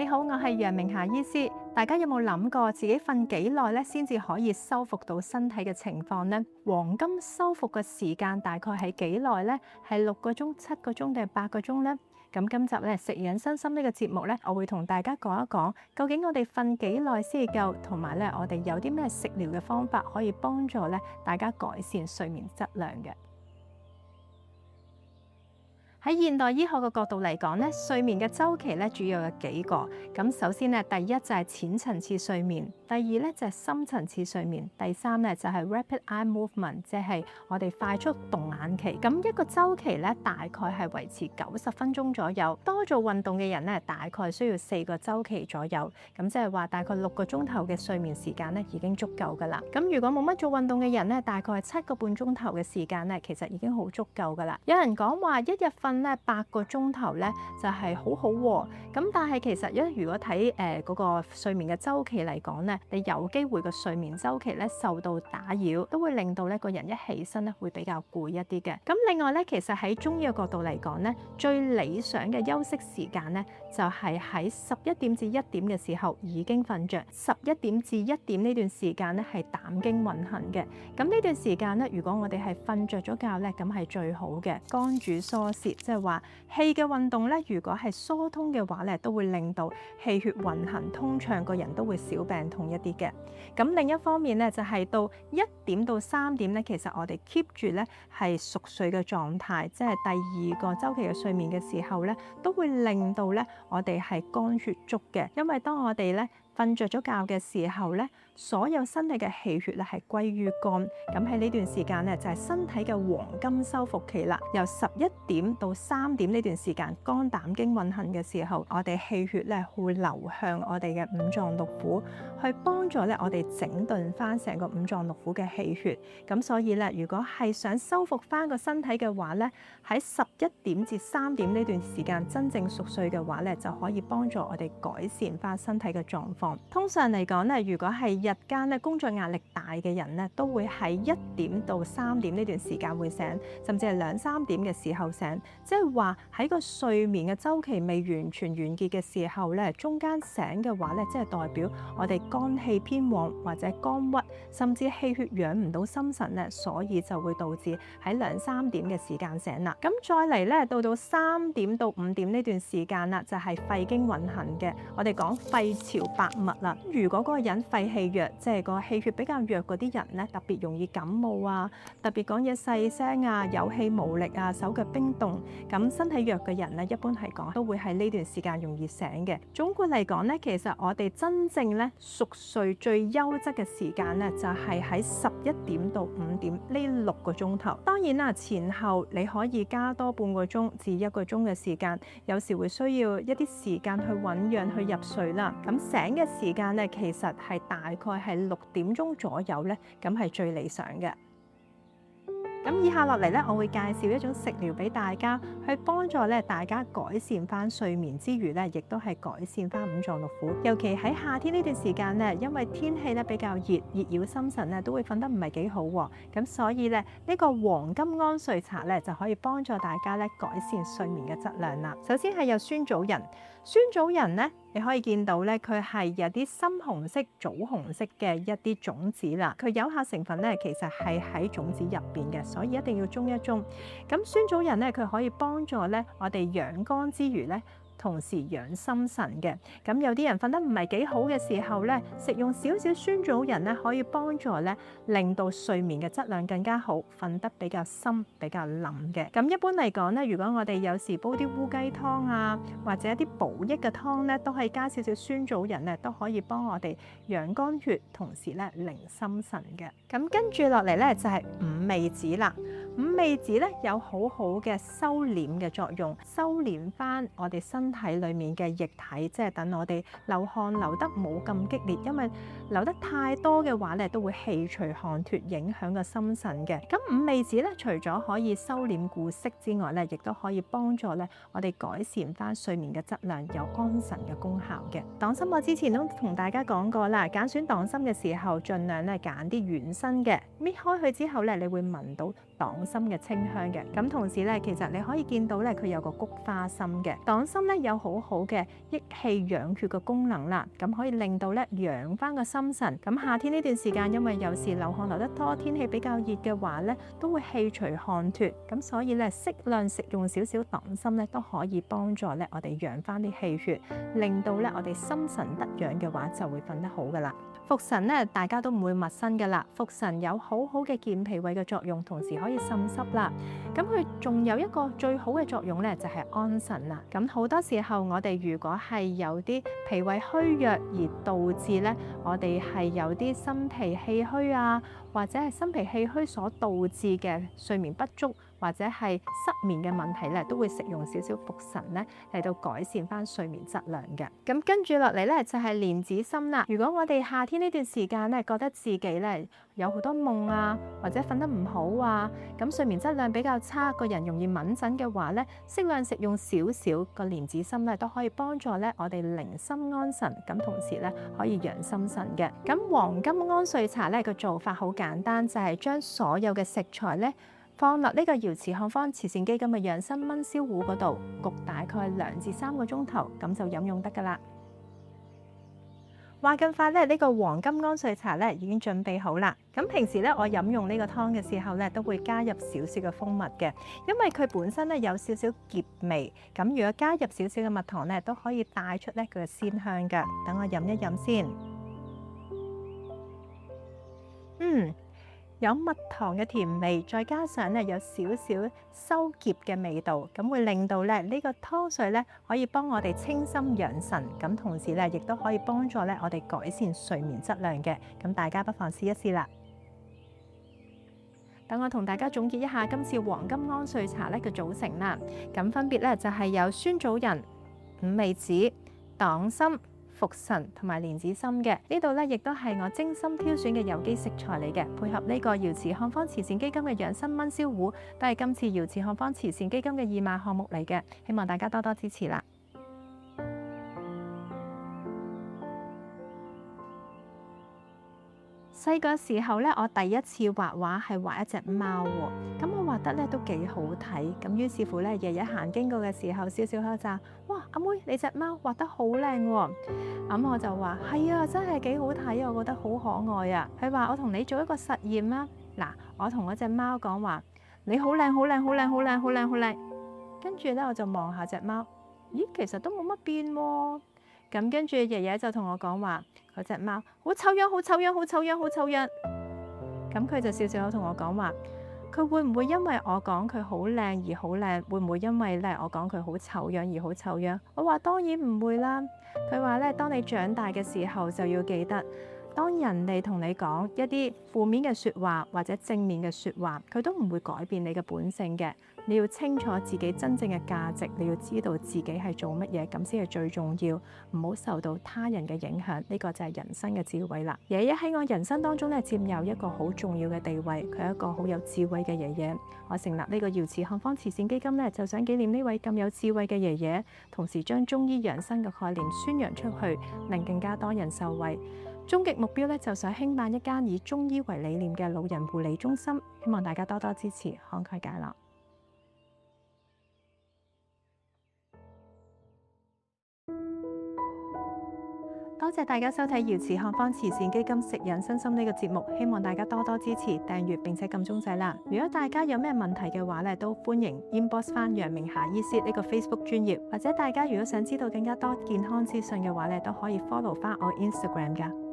好，我係楊明霞醫師。大家有冇諗過自己瞓幾耐咧，先至可以修復到身體嘅情況呢？黃金修復嘅時間大概係幾耐呢？係6個鐘、7個鐘定係8個鐘呢？咁今集咧食養生心呢個節目咧，我會同大家講一講，究竟我哋瞓幾耐先至夠，同埋咧我哋有啲咩食療嘅方法可以幫助咧大家改善睡眠質量嘅。喺現代醫學嘅角度嚟講咧，睡眠嘅週期咧主要有幾個。咁首先咧，第一就係淺層次睡眠，第二咧就係深層次睡眠，第三咧就係 rapid eye movement， 即係我哋快速動眼期。咁一個週期咧大概係維持90分鐘左右。多做運動嘅人咧，大概需要4個週期左右。咁即係話大概6個鐘頭嘅睡眠時間咧已經足夠㗎啦。咁如果冇乜做運動嘅人咧，大概7個半鐘頭嘅時間咧，其實已經好足夠㗎啦。有人講話一日瞓8個鐘頭咧就係好好喎，咁但係其實如果睇嗰個睡眠嘅週期嚟講咧，你有機會個睡眠週期咧受到打擾，都會令到咧個人一起身咧會比較攰一啲嘅。咁另外咧，其實喺中醫嘅角度嚟講咧，最理想嘅休息時間咧就係喺11點至1點嘅時候已經瞓着。11點至1點呢段時間咧係膽經運行嘅。咁呢段時間咧，如果我哋係瞓着咗覺咧，咁係最好嘅。肝主疏泄，即係話氣嘅運動咧，如果係疏通嘅話咧，都會令到氣血運行通暢，個人都會少病痛一啲嘅。咁另一方面咧，就係到1點到3點咧，其實我哋 keep 住咧係熟睡嘅狀態，即係第2個週期嘅睡眠嘅時候咧，都會令到咧我哋係肝血足嘅。因為當我哋咧瞓着咗覺嘅時候咧，所有身體嘅氣血咧係歸於肝。咁喺呢段時間咧就係身體嘅黃金修復期啦。由11點到3點呢段時間，肝膽經運行嘅時候，我哋氣血咧會流向我哋嘅五臟六腑，去幫助咧我哋整頓翻成個五臟六腑嘅氣血。咁所以咧，如果係想修復翻個身體嘅話咧，喺11點至3點呢段時間真正熟睡嘅話咧，就可以幫助我哋改善翻身體嘅狀況。通常嚟講咧，如果係日間咧工作壓力大嘅人咧，都會喺1點到3點呢段時間會醒，甚至係2、3點嘅時候醒。即係話喺個睡眠嘅週期未完全完結嘅時候咧，中間醒嘅話咧，即係代表我哋肝氣偏旺或者肝鬱，甚至氣血養唔到心神咧，所以就會導致喺2、3點嘅時間醒啦。咁再嚟咧，到3點到5點呢段時間啦，就係肺經運行嘅。我哋講肺潮百脈啦。如果嗰個人肺氣弱，即係個氣血比較弱嗰啲人咧，特別容易感冒啊，特別講嘢細聲啊，有氣無力啊，手腳冰凍。咁身體弱嘅人咧，一般係講都會喺呢段時間容易醒嘅。總括嚟講咧，其實我哋真正咧熟睡最優質嘅時間咧，就係喺11點到5點呢6個鐘頭。當然啦，前後你可以加多半個鐘至1個鐘嘅時間，有時會需要一啲時間去醞釀去入睡啦。咁醒嘅時間咧，其實係大概係6點鐘左右咧，咁係最理想嘅。咁以下落嚟咧，我會介紹一種食療俾大家，去幫助咧大家改善翻睡眠之餘咧，亦都係改善翻五臟六腑。尤其喺夏天呢段時間咧，因為天氣咧比較熱，熱擾心神咧，都會瞓得唔係幾好喎。咁所以咧，呢個黃金安睡茶咧就可以幫助大家咧改善睡眠嘅質量啦。首先係有酸棗仁，酸棗仁咧，你可以見到咧，佢係有啲深紅色、棗紅色嘅一啲種子啦。佢有效成分咧，其實係喺種子入邊嘅，所以一定要中一中。咁酸棗仁咧，佢可以幫助咧我哋養肝之餘咧，同時養心神嘅。咁有啲人瞓得唔係幾好嘅時候咧，食用少少酸棗仁咧，可以幫助咧令到睡眠嘅質量更加好，瞓得比較深、比較冧嘅。咁一般嚟講咧，如果我哋有時煲啲烏雞湯啊，或者一啲補益嘅湯咧，都可以加少少酸棗仁咧，都可以幫我哋養肝血，同時咧寧心神嘅。咁跟住落嚟咧就係五味子啦。五味子咧有好好嘅收斂嘅作用，收斂翻我哋身體裡面嘅液體，即係等我哋流汗流得冇咁激烈，因為流得太多嘅話咧，都會氣隨汗脫，影響個心神嘅。咁五味子咧，除咗可以收斂固息之外咧，亦都可以幫助咧我哋改善翻睡眠嘅質量，有安神嘅功效嘅。黨參我之前都同大家講過啦，揀選黨參嘅時候，盡量咧揀啲軟身嘅，搣開佢之後咧，你會聞到黨參嘅清香嘅。咁同時咧，其實你可以見到咧，佢有個菊花心嘅。黨參咧咧有好好嘅益氣養血嘅功能啦，咁可以令到咧養翻個心神。咁夏天呢段時間，因為有時流汗流得多，天氣比較熱嘅話咧，都會氣除汗脫，咁所以咧適量食用少少黨參咧都可以幫助咧我哋養翻啲氣血，令到咧我哋心神得養嘅話就會瞓得好噶啦。茯神咧大家都唔會陌生噶啦，茯神有好好嘅健脾胃嘅作用，同時可以滲濕啦。咁佢仲有一個最好嘅作用咧，就係安神啦。咁好多時候我哋如果係有啲脾胃虛弱而導致咧，我哋係有啲心脾氣虛啊，或者係心脾氣虛所導致嘅睡眠不足或者係失眠嘅問題咧，都會食用少少茯神咧嚟到改善翻睡眠質量嘅。咁跟住落嚟咧就係蓮子參啦。如果我哋夏天呢段時間咧覺得自己咧有好多夢啊，或者瞓得唔好啊，咁睡眠質量比較差，個人容易敏感嘅話咧，適量食用少少個蓮子參咧都可以幫助咧我哋寧心安神，咁同時咧可以養心神嘅。咁黃金安睡茶咧個做法好簡單，就係將所有嘅食材咧放落呢個瑤池漢方慈善基金嘅養生燜燒壺嗰度，焗大概2至3個鐘頭，咁就飲用得噶啦。話咁快咧，呢個黃金安睡茶咧已經準備好啦。咁平時咧我飲用呢個湯嘅時候咧，都會加入少少嘅蜂蜜嘅，因為佢本身咧有少少澀味。咁如果加入少少嘅蜜糖咧，都可以帶出咧佢嘅鮮香噶。等我飲一飲先。有蜜糖嘅甜味，再加上咧有少少收澀嘅味道，咁會令到咧呢個湯水咧可以幫我哋清心養神，咁同時咧亦都可以幫助咧我哋改善睡眠質量嘅。咁大家不妨試一試啦。等我同大家總結一下今次黃金安睡茶咧嘅組成啦。咁分別咧就係有酸棗仁、五味子、黨參、茯神同埋蓮子參嘅。呢度咧亦都係我精心挑選嘅有機食材嚟嘅，配合呢個瑤池漢方慈善基金嘅養生燜燒壺，都係今次瑤池漢方慈善基金嘅義賣項目嚟嘅，希望大家多多支持啦。細個時候咧，我第一次畫畫係畫一隻貓喎，咁我畫得咧都幾好睇，咁於是乎咧，爺爺行經過嘅時候，笑笑口讚：哇，阿妹你隻貓畫得好靚喎！咁我就話：係啊，真係幾好睇啊，我覺得好可愛啊！佢話：我同你做一個實驗啊！嗱，我同嗰隻貓講話：你好靚，好靚，好靚，好靚，好靚，好靚。跟住咧，我就望下隻貓，咦，其實都冇乜變喎。咁跟住爺爺就同我講話，嗰隻貓好醜樣，好醜樣，好醜樣，好醜樣。咁佢就笑笑口同我講話，佢會唔會因為我講佢好靚而好靚？會唔會因為咧我講佢好醜樣而好醜樣？我話當然唔會啦。佢話咧，當你長大嘅時候就要記得，當人哋同你講一啲負面嘅説話或者正面嘅説話，佢都唔會改變你嘅本性嘅。你要清楚自己真正嘅價值，你要知道自己係做乜嘢，咁先係最重要。唔好受到他人嘅影響，呢個就係人生嘅智慧啦。爺爺喺我人生當中咧，佔有一個好重要嘅地位，佢係一個好有智慧嘅爺爺。我成立呢個瑤池漢方慈善基金咧，就想紀念呢位咁有智慧嘅爺爺，同時將中醫養生嘅概念宣揚出去，令更加多人受惠。終極目標咧，就想興辦一間以中醫為理念嘅老人護理中心，希望大家多多支持，慷慨解囊。多謝大家收睇瑤池漢方慈善基金食養身心呢個節目，希望大家多多支持、訂閱並且撳鐘仔啦。如果大家有咩問題嘅話咧，都歡迎 inbox 翻楊明霞醫師呢個 Facebook 專頁，或者大家如果想知道更加多健康資訊嘅話咧，都可以 follow 翻我 Instagram 噶。